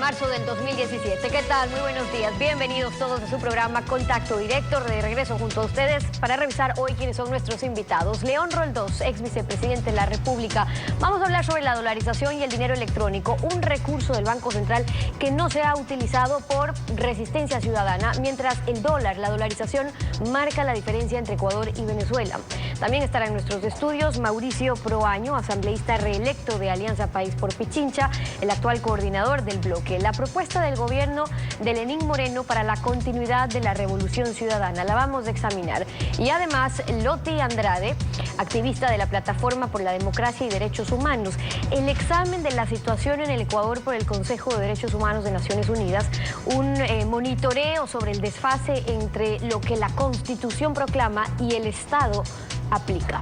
marzo del 2017. ¿Qué tal? Muy buenos días. Bienvenidos todos a su programa Contacto Directo. De regreso junto a ustedes para revisar hoy quiénes son nuestros invitados. León Roldós, ex vicepresidente de la República. Vamos a hablar sobre la dolarización y el dinero electrónico, un recurso del Banco Central que no se ha utilizado por resistencia ciudadana, mientras el dólar, la dolarización, marca la diferencia entre Ecuador y Venezuela. También estará en nuestros estudios Mauricio Proaño, asambleísta reelecto de Alianza País por Pichincha, el actual coordinador del bloque. La propuesta del gobierno de Lenín Moreno para la continuidad de la revolución ciudadana la vamos a examinar. Y además, Loti Andrade, activista de la Plataforma por la Democracia y Derechos Humanos. El examen de la situación en el Ecuador por el Consejo de Derechos Humanos de Naciones Unidas, un monitoreo sobre el desfase entre lo que la Constitución proclama y el Estado aplica.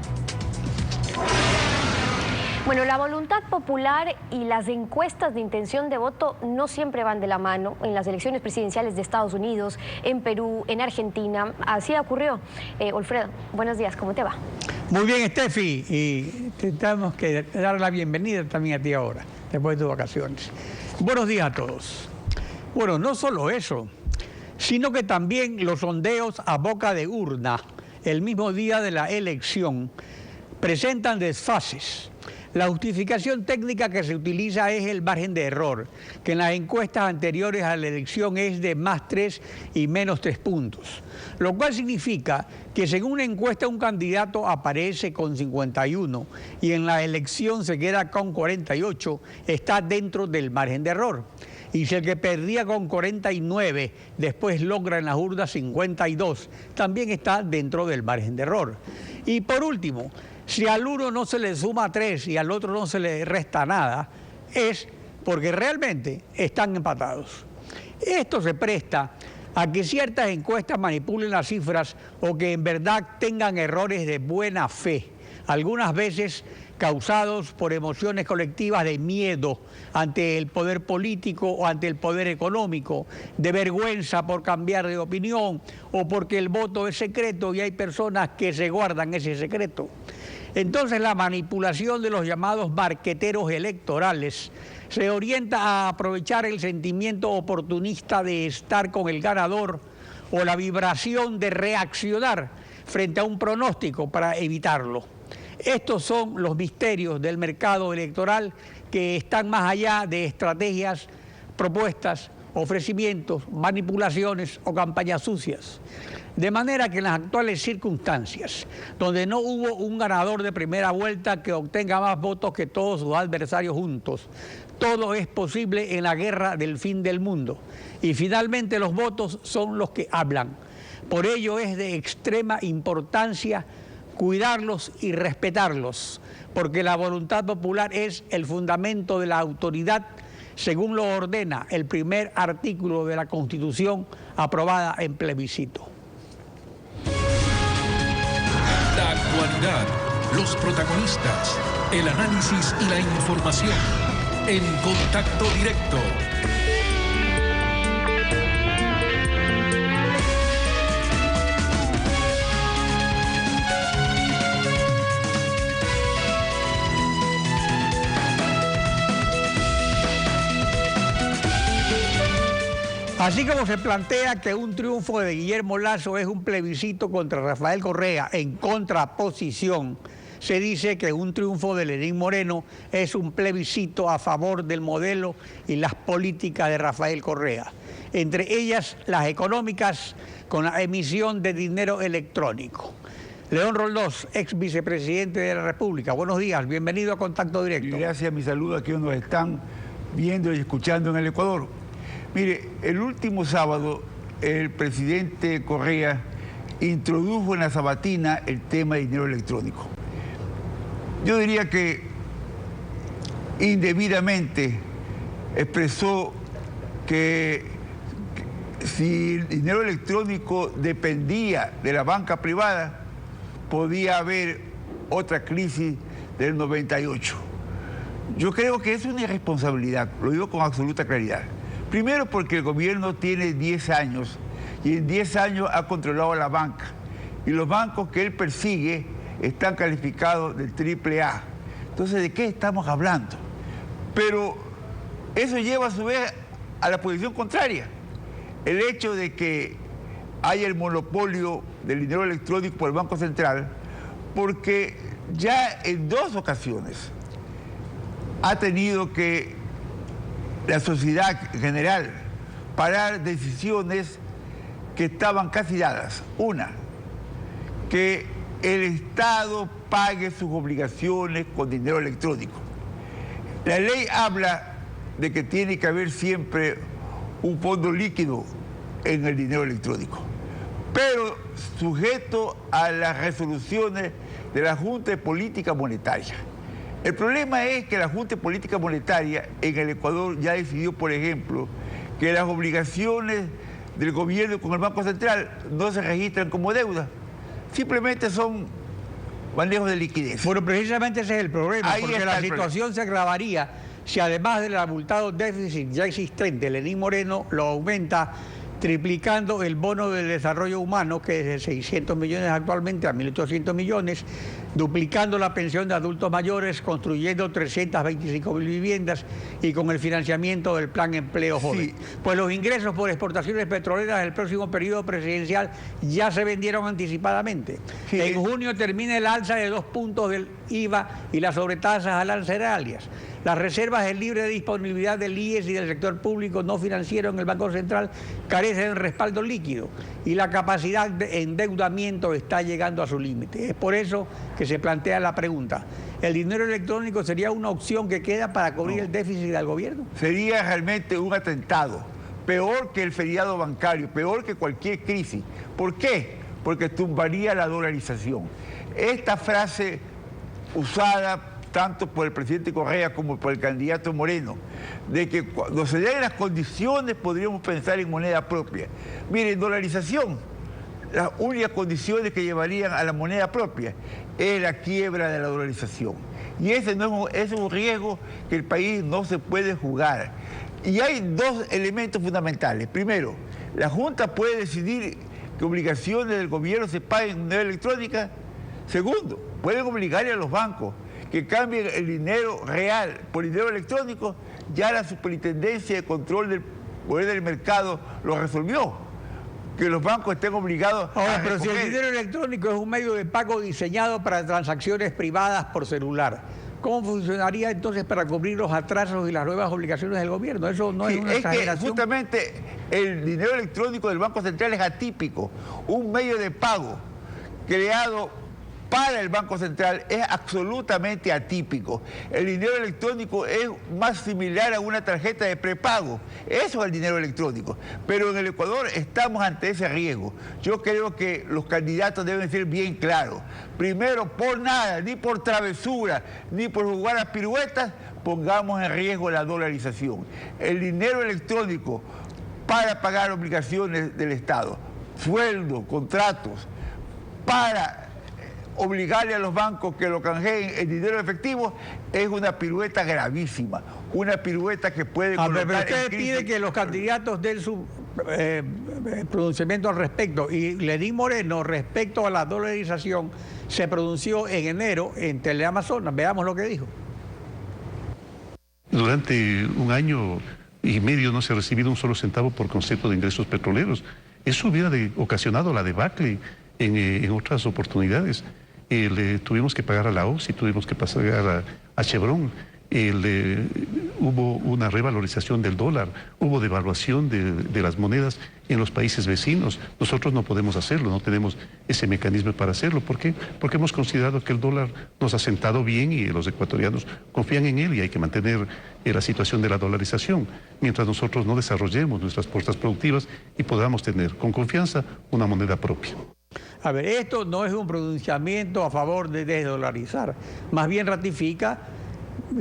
Bueno, la voluntad popular y las encuestas de intención de voto no siempre van de la mano. En las elecciones presidenciales de Estados Unidos, en Perú, en Argentina, así ocurrió. Olfredo, buenos días, ¿cómo te va? Muy bien, Steffi, y tenemos que dar la bienvenida también a ti ahora, después de tus vacaciones. Buenos días a todos. Bueno, no solo eso, sino que también los sondeos a boca de urna, el mismo día de la elección, presentan desfases. La justificación técnica que se utiliza es el margen de error, que en las encuestas anteriores a la elección es de +3 y -3 puntos. Lo cual significa que según una encuesta un candidato aparece con 51 y en la elección se queda con 48, está dentro del margen de error. Y si el que perdía con 49 después logra en las urnas 52, también está dentro del margen de error. Y por último, si al uno no se le suma 3 y al otro no se le resta nada, es porque realmente están empatados. Esto se presta a que ciertas encuestas manipulen las cifras o que en verdad tengan errores de buena fe, algunas veces causados por emociones colectivas de miedo ante el poder político o ante el poder económico, de vergüenza por cambiar de opinión o porque el voto es secreto y hay personas que se guardan ese secreto. Entonces la manipulación de los llamados marqueteros electorales se orienta a aprovechar el sentimiento oportunista de estar con el ganador o la vibración de reaccionar frente a un pronóstico para evitarlo. Estos son los misterios del mercado electoral que están más allá de estrategias, propuestas, ofrecimientos, manipulaciones o campañas sucias. De manera que en las actuales circunstancias, donde no hubo un ganador de primera vuelta que obtenga más votos que todos sus adversarios juntos, todo es posible en la guerra del fin del mundo. Y finalmente los votos son los que hablan. Por ello es de extrema importancia cuidarlos y respetarlos, porque la voluntad popular es el fundamento de la autoridad, según lo ordena el primer artículo de la Constitución aprobada en plebiscito. La actualidad, los protagonistas, el análisis y la información en Contacto Directo. Así como se plantea que un triunfo de Guillermo Lasso es un plebiscito contra Rafael Correa en contraposición, se dice que un triunfo de Lenín Moreno es un plebiscito a favor del modelo y las políticas de Rafael Correa, entre ellas las económicas con la emisión de dinero electrónico. León Roldós, ex vicepresidente de la República, buenos días, bienvenido a Contacto Directo. Y gracias, mi saludo a quienes nos están viendo y escuchando en el Ecuador. Mire, el último sábado el presidente Correa introdujo en la sabatina el tema de dinero electrónico. Yo diría que indebidamente expresó que si el dinero electrónico dependía de la banca privada, podía haber otra crisis del 98. Yo creo que es una irresponsabilidad, lo digo con absoluta claridad. Primero porque el gobierno tiene 10 años y en 10 años ha controlado la banca. Y los bancos que él persigue están calificados del AAA. Entonces, ¿de qué estamos hablando? Pero eso lleva a su vez a la posición contraria. El hecho de que haya el monopolio del dinero electrónico por el Banco Central, porque ya en 2 ocasiones ha tenido que la sociedad en general parar decisiones que estaban casi dadas. Una, que el Estado pague sus obligaciones con dinero electrónico. La ley habla de que tiene que haber siempre un fondo líquido en el dinero electrónico, pero sujeto a las resoluciones de la Junta de Política Monetaria. El problema es que la Junta de Política Monetaria en el Ecuador ya decidió, por ejemplo, que las obligaciones del gobierno con el Banco Central no se registran como deuda, simplemente son manejos de liquidez. Bueno, precisamente ese es el problema, Ahí porque la situación se agravaría si además del abultado déficit ya existente, Lenín Moreno lo aumenta triplicando el bono del desarrollo humano, que es de 600 millones actualmente a 1.800 millones, duplicando la pensión de adultos mayores, construyendo 325.000 viviendas y con el financiamiento del Plan Empleo Joven. Sí. Pues los ingresos por exportaciones petroleras del próximo periodo presidencial ya se vendieron anticipadamente. Sí. En junio termina el alza de 2 puntos del IVA y las sobretasas arancelarias. Las reservas de libre disponibilidad del IES y del sector público no financiero en el Banco Central carecen de respaldo líquido y la capacidad de endeudamiento está llegando a su límite. Es por eso que se plantea la pregunta: ¿el dinero electrónico sería una opción que queda para cubrir el déficit del gobierno? Sería realmente un atentado, peor que el feriado bancario, peor que cualquier crisis. ¿Por qué? Porque tumbaría la dolarización. Esta frase usada tanto por el presidente Correa como por el candidato Moreno, de que cuando se den las condiciones podríamos pensar en moneda propia. Miren, dolarización, las únicas condiciones que llevarían a la moneda propia es la quiebra de la dolarización. Y ese no es un riesgo que el país no se puede jugar. Y hay 2 elementos fundamentales. Primero, la Junta puede decidir que obligaciones del gobierno se paguen en moneda electrónica. Segundo, pueden obligarle a los bancos que cambien el dinero real por dinero electrónico. Ya la Superintendencia de Control del Poder del Mercado lo resolvió, que los bancos estén obligados a pero si el dinero electrónico es un medio de pago diseñado para transacciones privadas por celular, ¿cómo funcionaría entonces para cubrir los atrasos y las nuevas obligaciones del gobierno? Eso no es una exageración. Que justamente el dinero electrónico del Banco Central es atípico, un medio de pago creado para el Banco Central es absolutamente atípico. El dinero electrónico es más similar a una tarjeta de prepago. Eso es el dinero electrónico. Pero en el Ecuador estamos ante ese riesgo. Yo creo que los candidatos deben ser bien claros. Primero, por nada, ni por travesura, ni por jugar a piruetas, pongamos en riesgo la dolarización. El dinero electrónico para pagar obligaciones del Estado, sueldos, contratos, para obligarle a los bancos que lo canjeen en dinero efectivo, es una pirueta gravísima, una pirueta que puede colocar pero usted pide que los candidatos den su pronunciamiento al respecto, y Lenín Moreno, respecto a la dolarización, se pronunció en enero en Teleamazonas. Veamos lo que dijo. Durante 1 año y medio no se ha recibido un solo centavo por concepto de ingresos petroleros. Eso hubiera ocasionado la debacle en otras oportunidades. Tuvimos que pagar a la OXY, tuvimos que pagar a Chevron, hubo una revalorización del dólar, hubo devaluación de las monedas en los países vecinos. Nosotros no podemos hacerlo, no tenemos ese mecanismo para hacerlo. ¿Por qué? Porque hemos considerado que el dólar nos ha sentado bien y los ecuatorianos confían en él, y hay que mantener la situación de la dolarización mientras nosotros no desarrollemos nuestras fuerzas productivas y podamos tener con confianza una moneda propia. A ver, esto no es un pronunciamiento a favor de desdolarizar, más bien ratifica,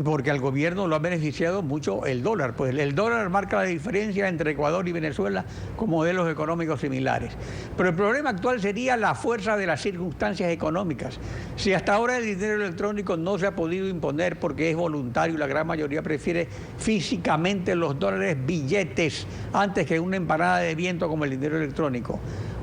porque al gobierno lo ha beneficiado mucho el dólar. Pues el dólar marca la diferencia entre Ecuador y Venezuela con modelos económicos similares. Pero el problema actual sería la fuerza de las circunstancias económicas. Si hasta ahora el dinero electrónico no se ha podido imponer porque es voluntario, la gran mayoría prefiere físicamente los dólares billetes antes que una empanada de viento como el dinero electrónico.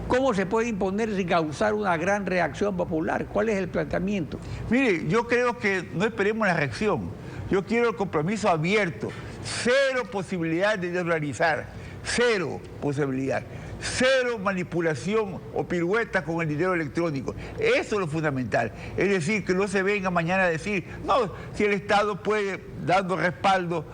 ¿Cómo se puede imponer sin causar una gran reacción popular? ¿Cuál es el planteamiento? Mire, yo creo que no esperemos la reacción. Yo quiero el compromiso abierto cero posibilidad de dolarizar, cero posibilidad. Cero manipulación o piruetas con el dinero electrónico. Eso es lo fundamental. Es decir, que no se venga mañana a decir, no, si el Estado puede, dando respaldo,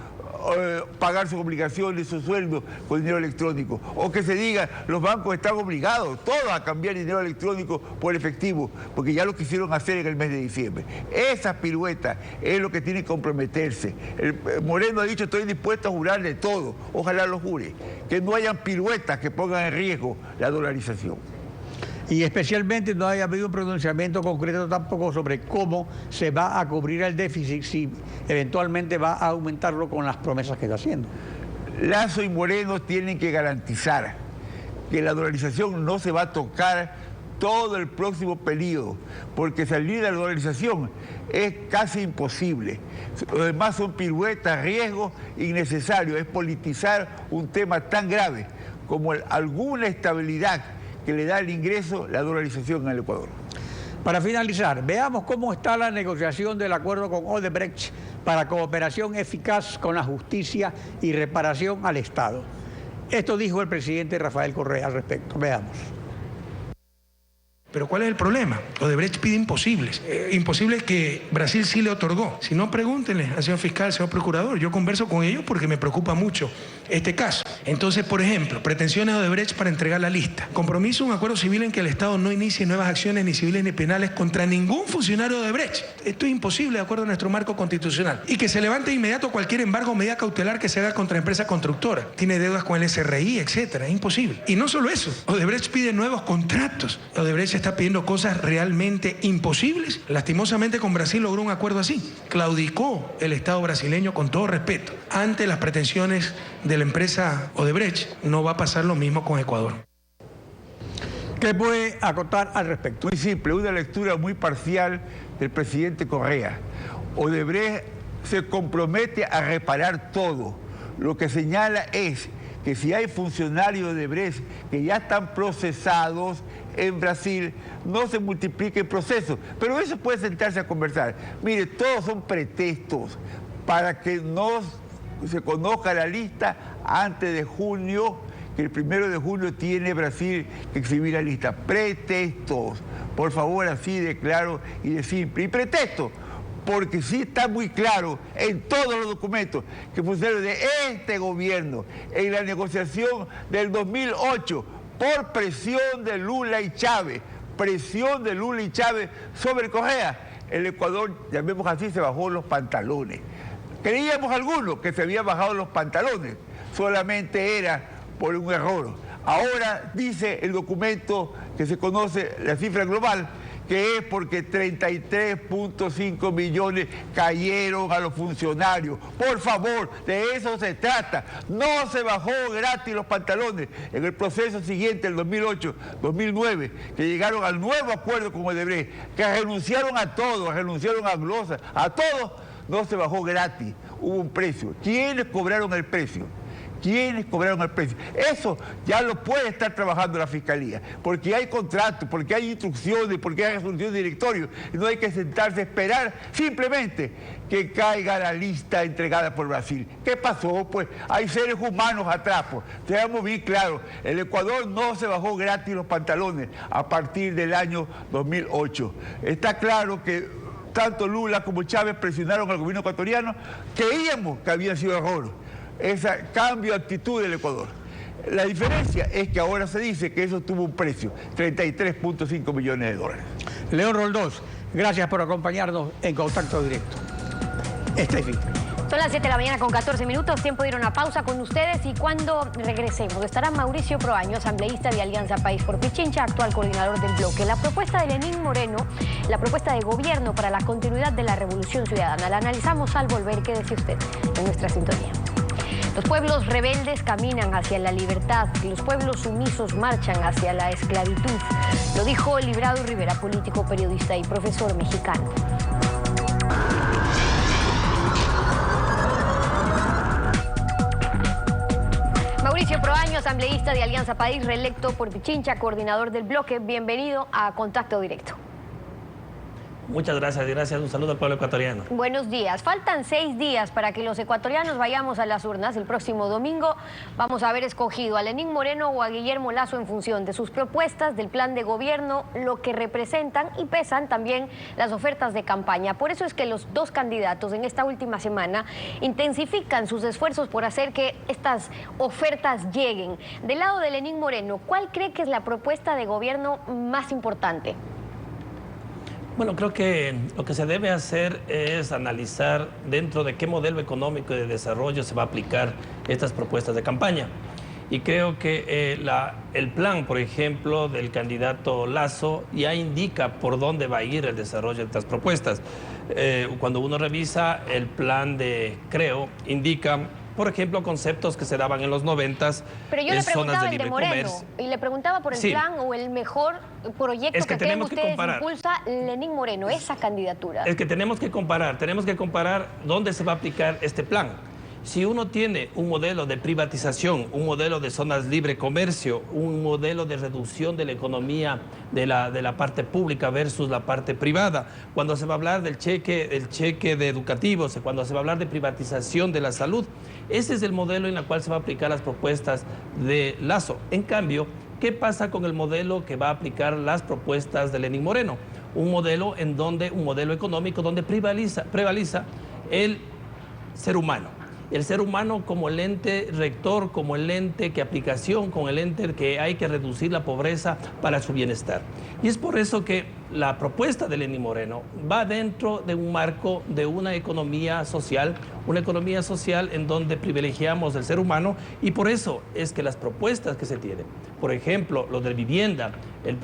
pagar sus obligaciones, su sueldo con dinero electrónico. O que se diga, los bancos están obligados todos a cambiar dinero electrónico por efectivo, porque ya lo quisieron hacer en el mes de diciembre. Esa pirueta es lo que tiene que comprometerse. Moreno ha dicho, estoy dispuesto a jurar de todo. Ojalá lo jure. Que no hayan piruetas que pongan en riesgo la dolarización. Y especialmente no haya habido un pronunciamiento concreto tampoco sobre cómo se va a cubrir el déficit, si eventualmente va a aumentarlo con las promesas que está haciendo. Lasso y Moreno tienen que garantizar que la dolarización no se va a tocar todo el próximo periodo, porque salir de la dolarización es casi imposible. Lo demás son piruetas, riesgos innecesarios, es politizar un tema tan grave como alguna estabilidad que le da el ingreso, la dolarización en el Ecuador. Para finalizar, veamos cómo está la negociación del acuerdo con Odebrecht para cooperación eficaz con la justicia y reparación al Estado. Esto dijo el presidente Rafael Correa al respecto. Veamos. Pero ¿cuál es el problema? Odebrecht pide imposibles. Imposibles que Brasil sí le otorgó. Si no, pregúntenle al señor fiscal, al señor procurador. Yo converso con ellos porque me preocupa mucho este caso. Entonces, por ejemplo, pretensiones de Odebrecht para entregar la lista. Compromiso, un acuerdo civil en que el Estado no inicie nuevas acciones ni civiles ni penales contra ningún funcionario de Odebrecht. Esto es imposible de acuerdo a nuestro marco constitucional. Y que se levante de inmediato cualquier embargo o medida cautelar que se haga contra empresa constructora. Tiene deudas con el SRI, etcétera. Es imposible. Y no solo eso. Odebrecht pide nuevos contratos. Odebrecht está pidiendo cosas realmente imposibles. Lastimosamente con Brasil logró un acuerdo así. Claudicó el Estado brasileño, con todo respeto, ante las pretensiones de la empresa Odebrecht. No va a pasar lo mismo con Ecuador. ¿Qué puede acotar al respecto? Muy simple, una lectura muy parcial del presidente Correa. Odebrecht se compromete a reparar todo. Lo que señala es que si hay funcionarios de Odebrecht que ya están procesados en Brasil, no se multiplique el proceso. Pero eso puede sentarse a conversar. Mire, todos son pretextos para que no se conozca la lista antes de junio, que el 1 de junio tiene Brasil que exhibir la lista. Pretextos, por favor, así de claro y de simple. Y pretextos, porque sí está muy claro en todos los documentos que funcionarios de este gobierno, en la negociación del 2008, por presión de Lula y Chávez sobre Correa, el Ecuador, llamemos así, se bajó los pantalones. Creíamos algunos que se habían bajado los pantalones, solamente era por un error. Ahora dice el documento que se conoce, la cifra global, que es porque 33.5 millones cayeron a los funcionarios. Por favor, de eso se trata. No se bajó gratis los pantalones. En el proceso siguiente, el 2008-2009, que llegaron al nuevo acuerdo con Odebrecht, que renunciaron a todo, renunciaron a Glosa, a todo, no se bajó gratis. Hubo un precio. ¿Quiénes cobraron el precio? ¿Quiénes cobraron el precio? Eso ya lo puede estar trabajando la Fiscalía, porque hay contratos, porque hay instrucciones, porque hay resolución de directorio, y no hay que sentarse a esperar simplemente que caiga la lista entregada por Brasil. ¿Qué pasó? Pues hay seres humanos atrás, pues. Seamos bien claros, el Ecuador no se bajó gratis los pantalones a partir del año 2008. Está claro que tanto Lula como Chávez presionaron al gobierno ecuatoriano, creíamos que había sido error. Ese cambio de actitud del Ecuador. La diferencia es que ahora se dice que eso tuvo un precio, 33.5 millones de dólares. León Roldós, gracias por acompañarnos en Contacto Directo. Steffi. Son las 7 de la mañana con 14 minutos, tiempo de ir a una pausa con ustedes y cuando regresemos estará Mauricio Proaño, asambleísta de Alianza País por Pichincha, actual coordinador del bloque. La propuesta de Lenín Moreno, la propuesta de gobierno para la continuidad de la Revolución Ciudadana, la analizamos al volver. Quédese usted en nuestra sintonía. Los pueblos rebeldes caminan hacia la libertad, los pueblos sumisos marchan hacia la esclavitud. Lo dijo Librado Rivera, político, periodista y profesor mexicano. Mauricio Proaño, asambleísta de Alianza País, reelecto por Pichincha, coordinador del bloque. Bienvenido a Contacto Directo. Muchas gracias, gracias. Un saludo al pueblo ecuatoriano. Buenos días. Faltan 6 días para que los ecuatorianos vayamos a las urnas. El próximo domingo vamos a haber escogido a Lenín Moreno o a Guillermo Lasso en función de sus propuestas, del plan de gobierno, lo que representan y pesan también las ofertas de campaña. Por eso es que los dos candidatos en esta última semana intensifican sus esfuerzos por hacer que estas ofertas lleguen. Del lado de Lenín Moreno, ¿cuál cree que es la propuesta de gobierno más importante? Bueno, creo que lo que se debe hacer es analizar dentro de qué modelo económico y de desarrollo se va a aplicar estas propuestas de campaña. Y creo que el plan, por ejemplo, del candidato Lasso ya indica por dónde va a ir el desarrollo de estas propuestas. Cuando uno revisa el plan de Creo, indica, por ejemplo, conceptos que se daban en los 90s. Pero yo le preguntaba el de Moreno y le preguntaba por el plan o el mejor proyecto que creen ustedes impulsa Lenín Moreno, esa candidatura. Es que tenemos que comparar dónde se va a aplicar este plan. Si uno tiene un modelo de privatización, un modelo de zonas libre comercio, un modelo de reducción de la economía de la parte pública versus la parte privada, cuando se va a hablar del cheque de educativos, cuando se va a hablar de privatización de la salud, ese es el modelo en el cual se va a aplicar las propuestas de Lasso. En cambio, ¿qué pasa con el modelo que va a aplicar las propuestas de Lenín Moreno? Un modelo económico donde prevaliza el ser humano. El ser humano como el ente rector, como el ente que aplicación, como el ente que hay que reducir la pobreza para su bienestar. Y es por eso que la propuesta de Lenín Moreno va dentro de un marco de una economía social en donde privilegiamos el ser humano, y por eso es que las propuestas que se tienen, por ejemplo, lo de vivienda, el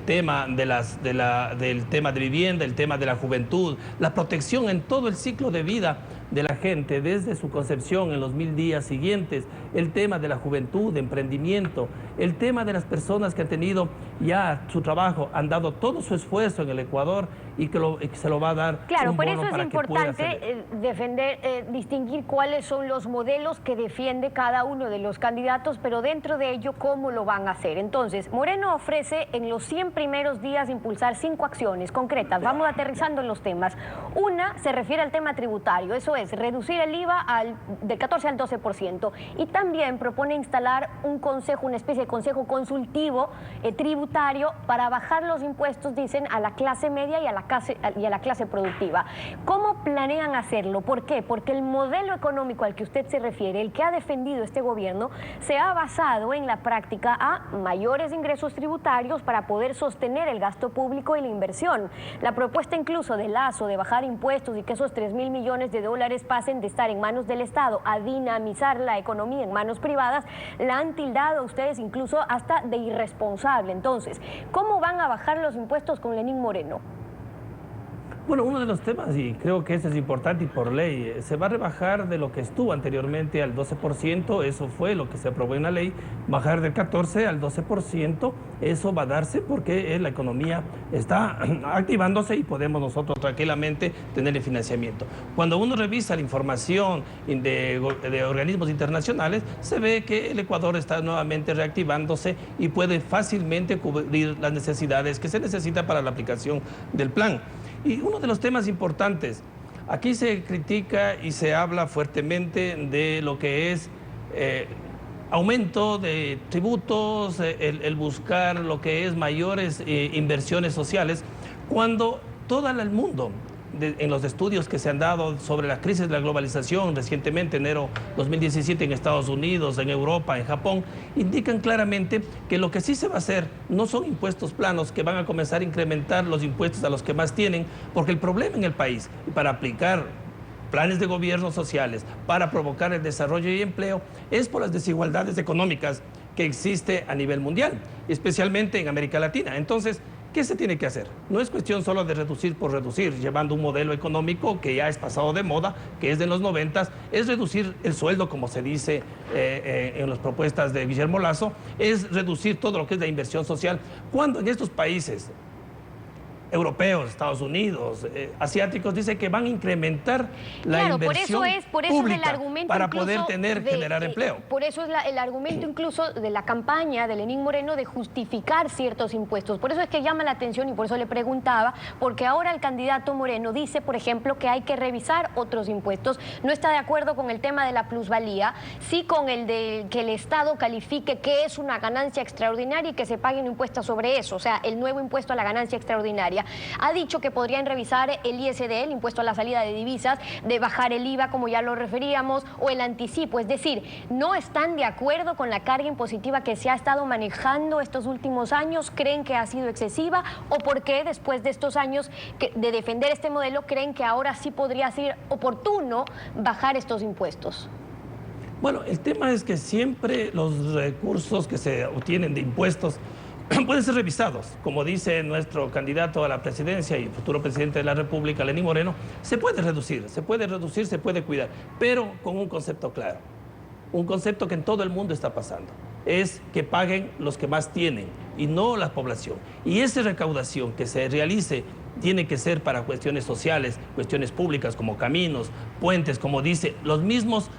tema del tema de vivienda, el tema de la juventud, la protección en todo el ciclo de vida de la gente, desde su concepción en los 1000 días siguientes, el tema de la juventud, de emprendimiento, el tema de las personas que han tenido ya su trabajo, han dado todo su esfuerzo en el Ecuador y que se lo va a dar. Claro, por eso es importante distinguir cuáles son los modelos que defiende cada uno de los candidatos, pero dentro de ello, cómo lo van a hacer. Entonces, Moreno ofrece en los 100 primeros días impulsar 5 acciones concretas. Vamos aterrizando en los temas. Una se refiere al tema tributario, eso es, reducir el IVA del 14 al 12%. Y también propone instalar un consejo, una especie de consejo consultivo tributario para bajar los impuestos, dicen, a la clase media y a la clase productiva. ¿Cómo planean hacerlo? ¿Por qué? Porque el modelo económico al que usted se refiere, el que ha defendido este gobierno, se ha basado en la práctica a mayores ingresos tributarios para poder sostener el gasto público y la inversión. La propuesta incluso de Lasso de bajar impuestos y que esos 3.000 millones de dólares pasen de estar en manos del Estado a dinamizar la economía en manos privadas, la han tildado a ustedes incluso hasta de irresponsable. Entonces, ¿cómo van a bajar los impuestos con Lenín Moreno? Bueno, uno de los temas, y creo que eso es importante y por ley, se va a rebajar de lo que estuvo anteriormente al 12%, eso fue lo que se aprobó en la ley, bajar del 14% al 12%, eso va a darse porque la economía está activándose y podemos nosotros tranquilamente tener el financiamiento. Cuando uno revisa la información de organismos internacionales, se ve que el Ecuador está nuevamente reactivándose y puede fácilmente cubrir las necesidades que se necesita para la aplicación del plan. Y uno de los temas importantes, aquí se critica y se habla fuertemente de lo que es aumento de tributos, el buscar lo que es mayores inversiones sociales, cuando todo el mundo, en los estudios que se han dado sobre la crisis de la globalización recientemente, enero 2017 en Estados Unidos, en Europa, en Japón, indican claramente que lo que sí se va a hacer no son impuestos planos que van a comenzar a incrementar los impuestos a los que más tienen, porque el problema en el país, para aplicar planes de gobierno sociales, para provocar el desarrollo y empleo, es por las desigualdades económicas que existe a nivel mundial, especialmente en América Latina. Entonces, ¿qué se tiene que hacer? No es cuestión solo de reducir por reducir, llevando un modelo económico que ya es pasado de moda, que es de los 90s, es reducir el sueldo, como se dice en las propuestas de Guillermo Lasso, es reducir todo lo que es la inversión social. Cuando en estos países europeos, Estados Unidos, asiáticos, dice que van a incrementar la inversión por eso pública es el argumento para poder generar empleo. Por eso es el argumento incluso de la campaña de Lenín Moreno de justificar ciertos impuestos. Por eso es que llama la atención y por eso le preguntaba, porque ahora el candidato Moreno dice, por ejemplo, que hay que revisar otros impuestos. No está de acuerdo con el tema de la plusvalía, sí con el de que el Estado califique que es una ganancia extraordinaria y que se pague un impuesto sobre eso, o sea, el nuevo impuesto a la ganancia extraordinaria. Ha dicho que podrían revisar el ISD, el impuesto a la salida de divisas, de bajar el IVA, como ya lo referíamos, o el anticipo. Es decir, no están de acuerdo con la carga impositiva que se ha estado manejando estos últimos años. ¿Creen que ha sido excesiva? ¿O por qué después de estos años de defender este modelo creen que ahora sí podría ser oportuno bajar estos impuestos? Bueno, el tema es que siempre los recursos que se obtienen de impuestos pueden ser revisados. Como dice nuestro candidato a la presidencia y futuro presidente de la República, Lenín Moreno, se puede reducir, se puede cuidar, pero con un concepto claro. Un concepto que en todo el mundo está pasando. Es que paguen los que más tienen y no la población. Y esa recaudación que se realice tiene que ser para cuestiones sociales, cuestiones públicas como caminos, puentes, como dice, los mismos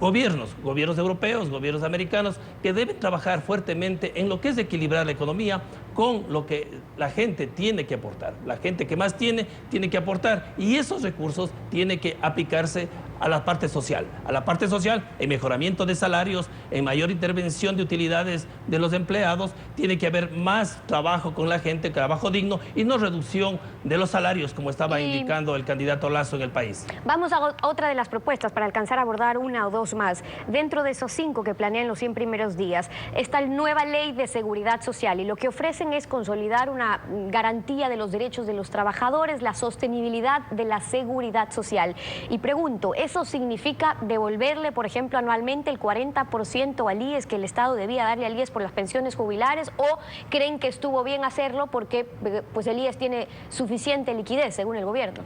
gobiernos europeos, gobiernos americanos, que deben trabajar fuertemente en lo que es equilibrar la economía con lo que la gente tiene que aportar. La gente que más tiene que aportar, y esos recursos tienen que aplicarse a la parte social. A la parte social, en mejoramiento de salarios, en mayor intervención de utilidades de los empleados, tiene que haber más trabajo con la gente, trabajo digno, y no reducción de los salarios, como estaba indicando el candidato Lasso en el país. Vamos a otra de las propuestas para alcanzar a abordar una o dos más. Dentro de esos 5 que planean los 100 primeros días, está la nueva ley de seguridad social, y lo que ofrecen es consolidar una garantía de los derechos de los trabajadores, la sostenibilidad de la seguridad social. Y pregunto, ¿eso significa devolverle, por ejemplo, anualmente el 40% al IES que el Estado debía darle al IES por las pensiones jubilares, o creen que estuvo bien hacerlo porque pues el IES tiene suficiente liquidez según el gobierno?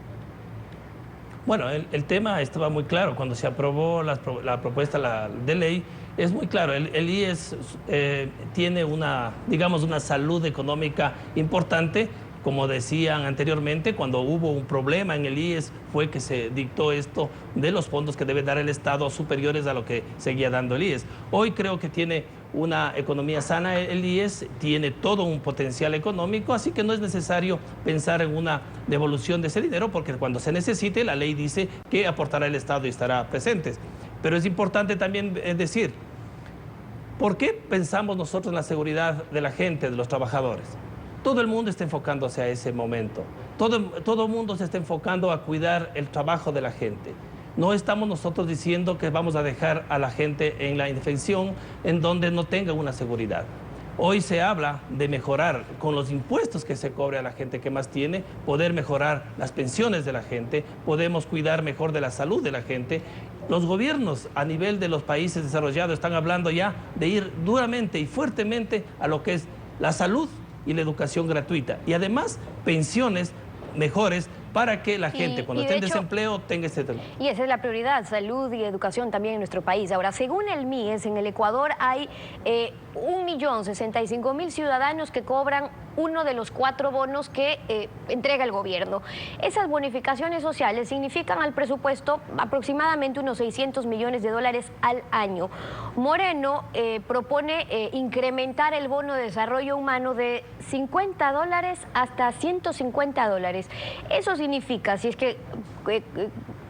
Bueno, el tema estaba muy claro cuando se aprobó la propuesta de ley. Es muy claro, el IES tiene una salud económica importante. Como decían anteriormente, cuando hubo un problema en el IES fue que se dictó esto de los fondos que debe dar el Estado superiores a lo que seguía dando el IES. Hoy creo que tiene una economía sana el IES, tiene todo un potencial económico, así que no es necesario pensar en una devolución de ese dinero, porque cuando se necesite, la ley dice que aportará el Estado y estará presente. Pero es importante también decir, ¿por qué pensamos nosotros en la seguridad de la gente, de los trabajadores? Todo el mundo está enfocándose a ese momento. Todo el mundo se está enfocando a cuidar el trabajo de la gente. No estamos nosotros diciendo que vamos a dejar a la gente en la indefensión, en donde no tenga una seguridad. Hoy se habla de mejorar con los impuestos que se cobre a la gente que más tiene, poder mejorar las pensiones de la gente, podemos cuidar mejor de la salud de la gente. Los gobiernos a nivel de los países desarrollados están hablando ya de ir duramente y fuertemente a lo que es la salud y la educación gratuita, y además pensiones mejores para que la gente cuando esté en desempleo tenga este tema. Y esa es la prioridad, salud y educación también en nuestro país. Ahora, según el MIES, en el Ecuador hay 1.065.000 ciudadanos que cobran uno de los 4 bonos que entrega el gobierno. Esas bonificaciones sociales significan al presupuesto aproximadamente unos 600 millones de dólares al año. Moreno propone incrementar el bono de desarrollo humano de $50 hasta $150. Eso significa, si es que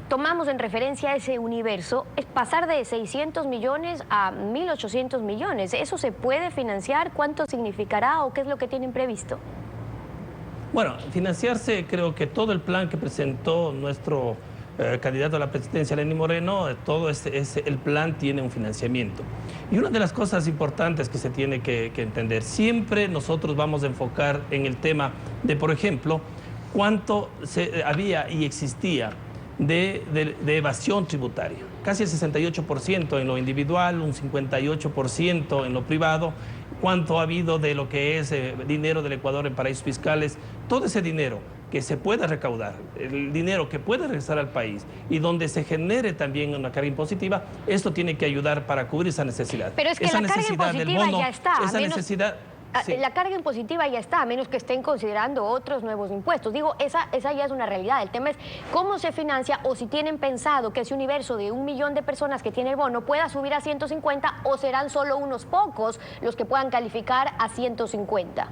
tomamos en referencia ese universo, es pasar de 600 millones a 1.800 millones. ¿Eso se puede financiar? ¿Cuánto significará o qué es lo que tienen previsto? Bueno, financiarse, creo que todo el plan que presentó nuestro candidato a la presidencia, Lenín Moreno, todo el plan tiene un financiamiento. Y una de las cosas importantes que se tiene que entender, siempre nosotros vamos a enfocar en el tema de, por ejemplo, cuánto había y existía de evasión tributaria. Casi el 68% en lo individual, un 58% en lo privado. Cuánto ha habido de lo que es dinero del Ecuador en paraísos fiscales. Todo ese dinero que se pueda recaudar, el dinero que pueda regresar al país y donde se genere también una carga impositiva, esto tiene que ayudar para cubrir esa necesidad. Pero es que esa la carga impositiva ya está. Esa necesidad... Sí. La carga impositiva ya está, a menos que estén considerando otros nuevos impuestos. Digo, esa ya es una realidad. El tema es cómo se financia o si tienen pensado que ese universo de 1 millón de personas que tiene el bono pueda subir a 150 o serán solo unos pocos los que puedan calificar a 150.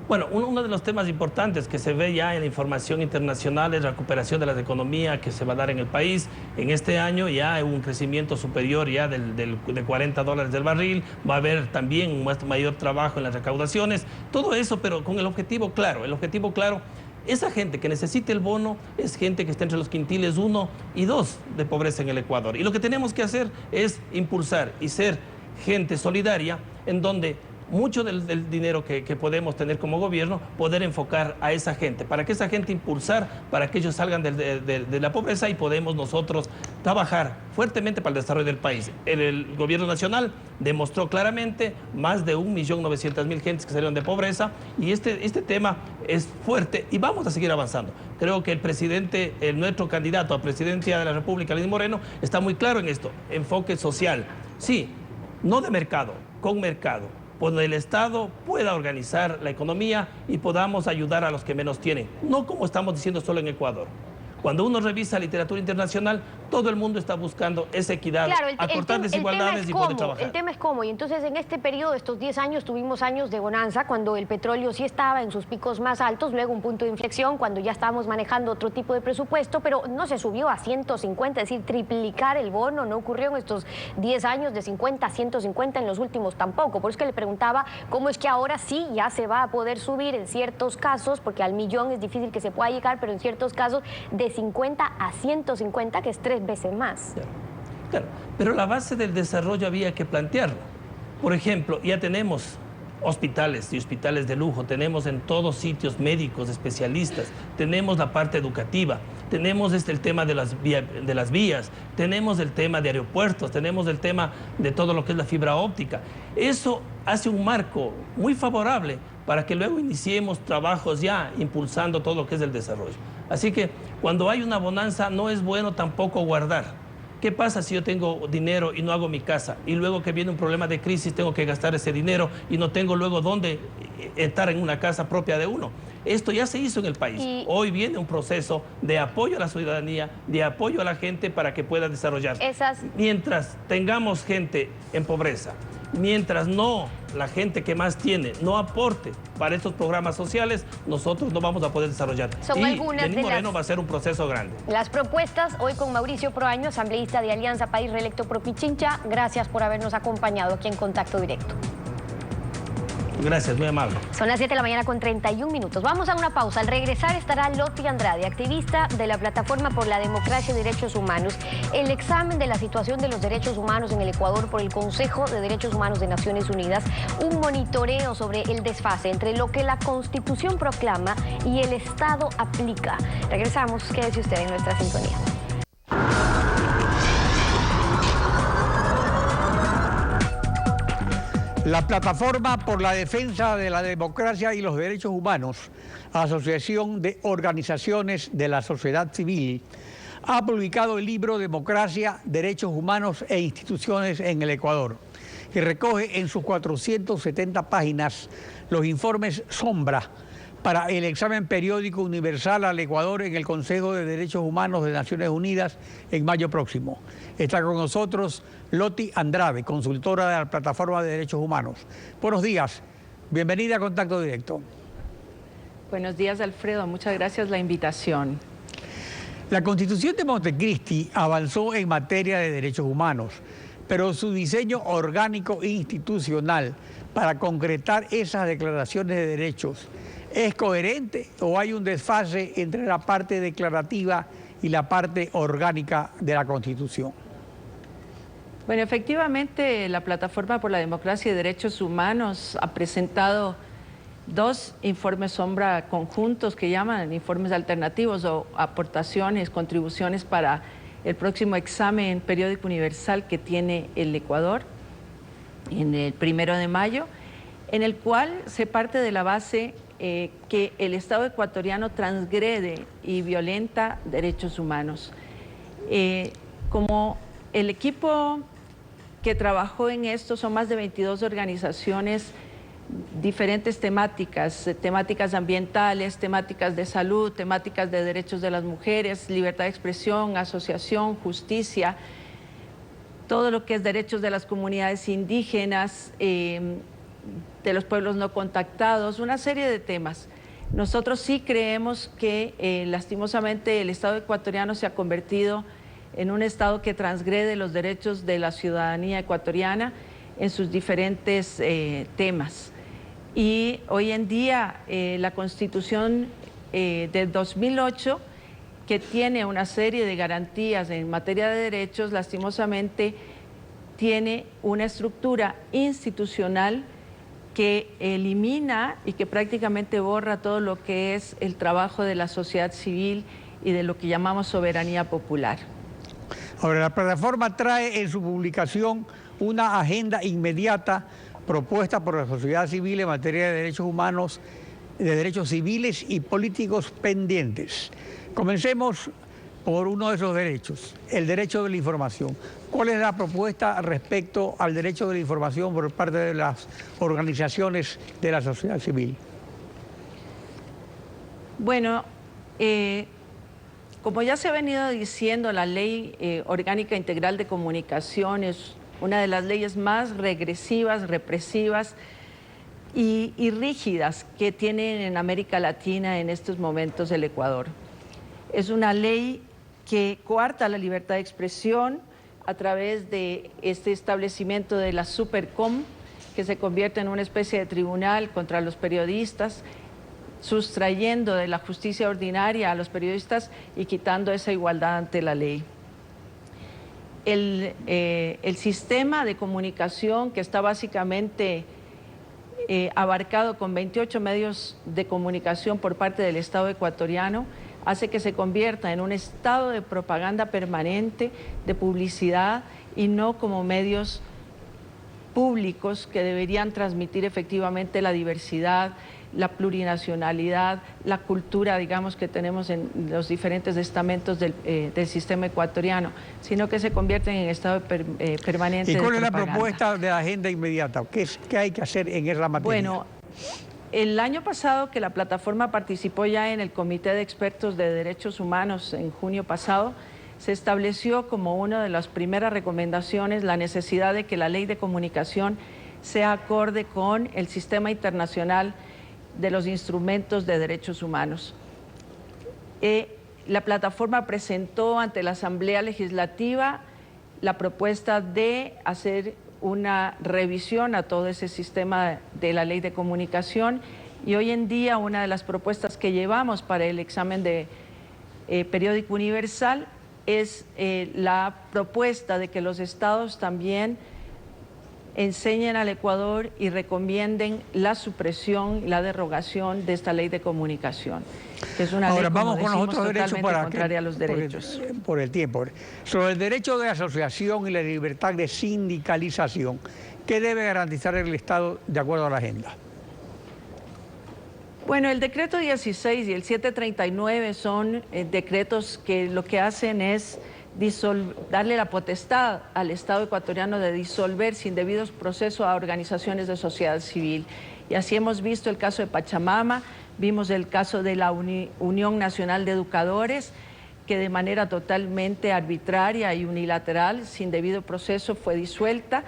Bueno, uno de los temas importantes que se ve ya en la información internacional es la recuperación de la economía que se va a dar en el país. En este año ya hubo un crecimiento superior ya de $40 del barril. Va a haber también un mayor trabajo en las recaudaciones. Todo eso, pero con el objetivo claro. El objetivo claro, esa gente que necesita el bono es gente que está entre los quintiles 1 y 2 de pobreza en el Ecuador. Y lo que tenemos que hacer es impulsar y ser gente solidaria en donde mucho del dinero que podemos tener como gobierno, poder enfocar a esa gente, para que esa gente impulsar, para que ellos salgan de la pobreza y podemos nosotros trabajar fuertemente para el desarrollo del país. El gobierno nacional demostró claramente más de 1.900.000 gentes que salieron de pobreza y este tema es fuerte y vamos a seguir avanzando. Creo que el presidente, nuestro candidato a presidencia de la República, Lenín Moreno, está muy claro en esto, enfoque social. Sí, no de mercado, con mercado. Donde el Estado pueda organizar la economía y podamos ayudar a los que menos tienen. No como estamos diciendo solo en Ecuador. Cuando uno revisa literatura internacional, todo el mundo está buscando esa equidad, claro, acortar desigualdades y poder trabajar. El tema es cómo. Y entonces en este periodo, estos 10 años, tuvimos años de bonanza, cuando el petróleo sí estaba en sus picos más altos, luego un punto de inflexión, cuando ya estábamos manejando otro tipo de presupuesto, pero no se subió a 150, es decir, triplicar el bono, no ocurrió en estos 10 años de 50 a 150 en los últimos tampoco. Por eso que le preguntaba cómo es que ahora sí ya se va a poder subir en ciertos casos, porque al millón es difícil que se pueda llegar, pero en ciertos casos de 50 a 150, que es 3 veces más. Claro, pero la base del desarrollo había que plantearlo. Por ejemplo, ya tenemos hospitales y hospitales de lujo, tenemos en todos sitios médicos, especialistas, tenemos la parte educativa, tenemos el tema de las vías, tenemos el tema de aeropuertos, tenemos el tema de todo lo que es la fibra óptica. Eso hace un marco muy favorable para que luego iniciemos trabajos ya impulsando todo lo que es el desarrollo. Así que cuando hay una bonanza no es bueno tampoco guardar. ¿Qué pasa si yo tengo dinero y no hago mi casa? Y luego que viene un problema de crisis tengo que gastar ese dinero y no tengo luego dónde estar en una casa propia de uno. Esto ya se hizo en el país. Hoy viene un proceso de apoyo a la ciudadanía, de apoyo a la gente para que pueda desarrollarse. Mientras tengamos gente en pobreza, mientras la gente que más tiene no aporte para estos programas sociales, nosotros no vamos a poder desarrollar. Son algunas Lenín Moreno va a ser un proceso grande. Las propuestas hoy con Mauricio Proaño, asambleísta de Alianza País Reelecto Pro Pichincha. Gracias por habernos acompañado aquí en Contacto Directo. Gracias, muy amable. Son las 7 de la mañana con 31 minutos. Vamos a una pausa. Al regresar estará Loti Andrade, activista de la Plataforma por la Democracia y Derechos Humanos. El examen de la situación de los derechos humanos en el Ecuador por el Consejo de Derechos Humanos de Naciones Unidas. Un monitoreo sobre el desfase entre lo que la Constitución proclama y el Estado aplica. Regresamos. Quédese usted en nuestra sintonía. La Plataforma por la Defensa de la Democracia y los Derechos Humanos, Asociación de Organizaciones de la Sociedad Civil, ha publicado el libro Democracia, Derechos Humanos e Instituciones en el Ecuador, que recoge en sus 470 páginas los informes sombra para el examen periódico universal al Ecuador en el Consejo de Derechos Humanos de Naciones Unidas en mayo próximo. Está con nosotros Loti Andrade, consultora de la Plataforma de Derechos Humanos. Buenos días, bienvenida a Contacto Directo. Buenos días, Alfredo, muchas gracias por la invitación. La Constitución de Montecristi avanzó en materia de derechos humanos, pero su diseño orgánico e institucional para concretar esas declaraciones de derechos, ¿es coherente o hay un desfase entre la parte declarativa y la parte orgánica de la Constitución? Bueno, efectivamente, la Plataforma por la Democracia y Derechos Humanos ha presentado 2 informes sombra conjuntos que llaman informes alternativos o aportaciones, contribuciones para el próximo examen periódico universal que tiene el Ecuador en el 1 de mayo, en el cual se parte de la base que el Estado ecuatoriano transgrede y violenta derechos humanos. Como el equipo que trabajó en esto son más de 22 organizaciones diferentes temáticas, temáticas ambientales, temáticas de salud, temáticas de derechos de las mujeres, libertad de expresión, asociación, justicia, todo lo que es derechos de las comunidades indígenas, de los pueblos no contactados, una serie de temas. Nosotros sí creemos que lastimosamente el Estado ecuatoriano se ha convertido en un Estado que transgrede los derechos de la ciudadanía ecuatoriana en sus diferentes temas. Y hoy en día la Constitución del 2008, que tiene una serie de garantías en materia de derechos, lastimosamente tiene una estructura institucional que elimina y que prácticamente borra todo lo que es el trabajo de la sociedad civil y de lo que llamamos soberanía popular. Ahora, la plataforma trae en su publicación una agenda inmediata propuesta por la sociedad civil en materia de derechos humanos, de derechos civiles y políticos pendientes. Comencemos por uno de esos derechos, el derecho de la información. ¿Cuál es la propuesta respecto al derecho de la información por parte de las organizaciones de la sociedad civil? Bueno, como ya se ha venido diciendo, la Ley Orgánica Integral de Comunicación es una de las leyes más regresivas, represivas y rígidas que tiene en América Latina en estos momentos el Ecuador. Es una ley que coarta la libertad de expresión a través de este establecimiento de la Supercom, que se convierte en una especie de tribunal contra los periodistas, sustrayendo de la justicia ordinaria a los periodistas y quitando esa igualdad ante la ley. El sistema de comunicación, que está básicamente abarcado con 28 medios de comunicación por parte del Estado ecuatoriano, hace que se convierta en un estado de propaganda permanente, de publicidad, y no como medios públicos que deberían transmitir efectivamente la diversidad, la plurinacionalidad, la cultura, digamos, que tenemos en los diferentes estamentos del sistema ecuatoriano, sino que se convierten en estado permanente de propaganda. ¿Y cuál es la propuesta de la agenda inmediata? ¿Qué hay que hacer en esa materia? Bueno, el año pasado, que la plataforma participó ya en el Comité de Expertos de Derechos Humanos en junio pasado, se estableció como una de las primeras recomendaciones la necesidad de que la ley de comunicación sea acorde con el sistema internacional de los instrumentos de derechos humanos. La plataforma presentó ante la Asamblea Legislativa la propuesta de hacer una revisión a todo ese sistema de la ley de comunicación, y hoy en día una de las propuestas que llevamos para el examen de periódico universal es la propuesta de que los estados también enseñen al Ecuador y recomienden la supresión y la derogación de esta ley de comunicación, que es una ley, como vamos con los decimos, otros derechos totalmente contraria a los derechos. Por el tiempo. Sobre el derecho de asociación y la libertad de sindicalización, ¿qué debe garantizar el Estado de acuerdo a la agenda? Bueno, el decreto 16 y el 739 son decretos que lo que hacen es darle la potestad al Estado ecuatoriano de disolver sin debidos procesos a organizaciones de sociedad civil. Y así hemos visto el caso de Pachamama, vimos el caso de la Unión Nacional de Educadores, que de manera totalmente arbitraria y unilateral, sin debido proceso, fue disuelta.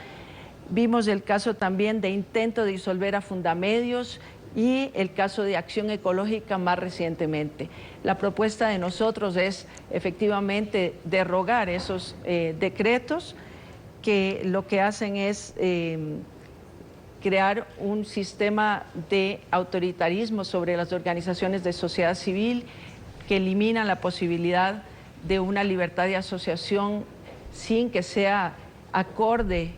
Vimos el caso también de intento de disolver a Fundamedios y el caso de Acción Ecológica más recientemente. La propuesta de nosotros es efectivamente derogar esos decretos que lo que hacen es crear un sistema de autoritarismo sobre las organizaciones de sociedad civil que eliminan la posibilidad de una libertad de asociación sin que sea acorde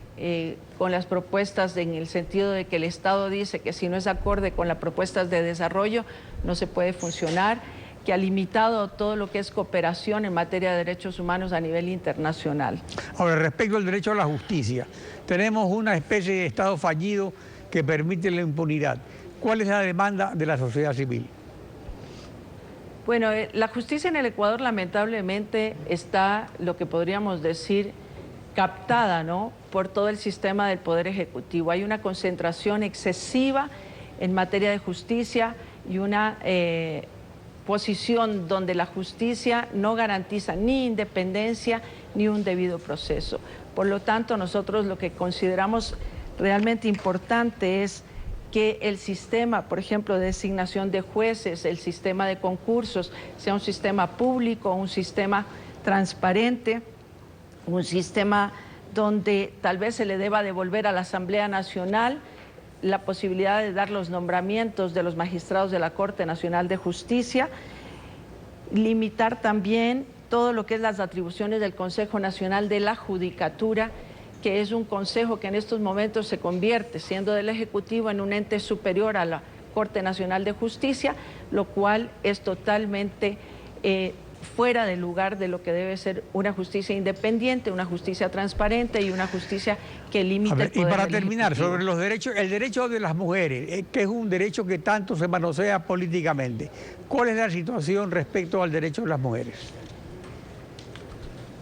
con las propuestas, en el sentido de que el Estado dice que si no es acorde con las propuestas de desarrollo no se puede funcionar, que ha limitado todo lo que es cooperación en materia de derechos humanos a nivel internacional. Ahora, respecto al derecho a la justicia, tenemos una especie de Estado fallido que permite la impunidad. ¿Cuál es la demanda de la sociedad civil? Bueno, la justicia en el Ecuador lamentablemente está, lo que podríamos decir, captada, ¿no?, por todo el sistema del Poder Ejecutivo. Hay una concentración excesiva en materia de justicia y una posición donde la justicia no garantiza ni independencia ni un debido proceso. Por lo tanto, nosotros lo que consideramos realmente importante es que el sistema, por ejemplo, de designación de jueces, el sistema de concursos, sea un sistema público, un sistema transparente, un sistema donde tal vez se le deba devolver a la Asamblea Nacional la posibilidad de dar los nombramientos de los magistrados de la Corte Nacional de Justicia, limitar también todo lo que es las atribuciones del Consejo Nacional de la Judicatura, que es un consejo que en estos momentos se convierte, siendo del Ejecutivo, en un ente superior a la Corte Nacional de Justicia, lo cual es totalmente fuera del lugar de lo que debe ser una justicia independiente, una justicia transparente y una justicia que limite el poder. Y para terminar, ejecutivo. sobre los derechos, el derecho de las mujeres, que es un derecho que tanto se manosea políticamente. ¿Cuál es la situación respecto al derecho de las mujeres?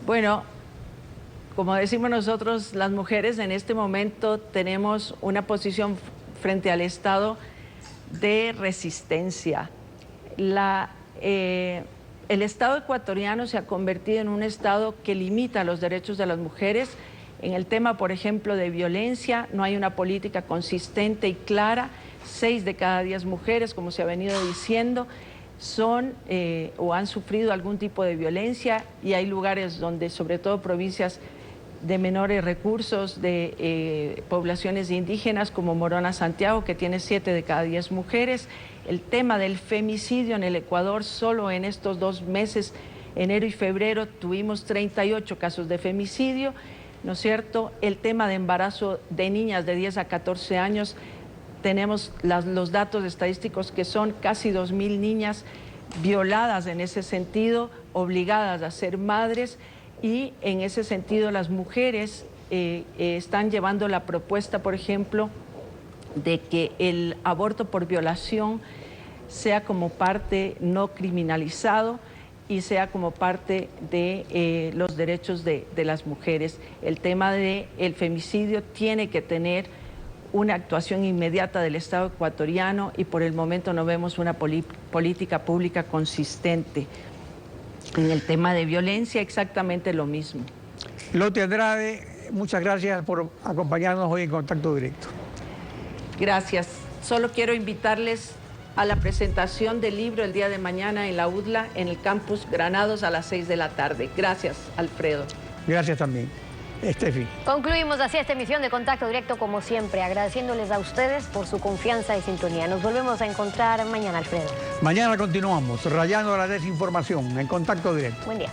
Bueno, como decimos nosotros, las mujeres en este momento tenemos una posición frente al Estado de resistencia. El Estado ecuatoriano se ha convertido en un Estado que limita los derechos de las mujeres. En el tema, por ejemplo, de violencia, no hay una política consistente y clara. 6 de cada 10 mujeres, como se ha venido diciendo, son o han sufrido algún tipo de violencia, y hay lugares donde, sobre todo provincias de menores recursos, de poblaciones indígenas como Morona, Santiago, que tiene 7 de cada 10 mujeres. El tema del femicidio en el Ecuador, solo en estos 2 meses, enero y febrero, tuvimos 38 casos de femicidio, ¿no es cierto? El tema de embarazo de niñas de 10 a 14 años, tenemos los datos estadísticos que son casi 2.000 niñas violadas en ese sentido, obligadas a ser madres, y en ese sentido las mujeres están llevando la propuesta, por ejemplo, de que el aborto por violación sea como parte no criminalizado y sea como parte de los derechos de las mujeres. El tema del femicidio tiene que tener una actuación inmediata del Estado ecuatoriano, y por el momento no vemos una política pública consistente. En el tema de violencia, exactamente lo mismo. Lotte Andrade, muchas gracias por acompañarnos hoy en Contacto Directo. Gracias. Solo quiero invitarles a la presentación del libro el día de mañana en la UDLA, en el campus Granados, a las 6 de la tarde. Gracias, Alfredo. Gracias también. Estefi. Concluimos así esta emisión de Contacto Directo, como siempre, agradeciéndoles a ustedes por su confianza y sintonía. Nos volvemos a encontrar mañana, Alfredo. Mañana continuamos rayando la desinformación en Contacto Directo. Buen día.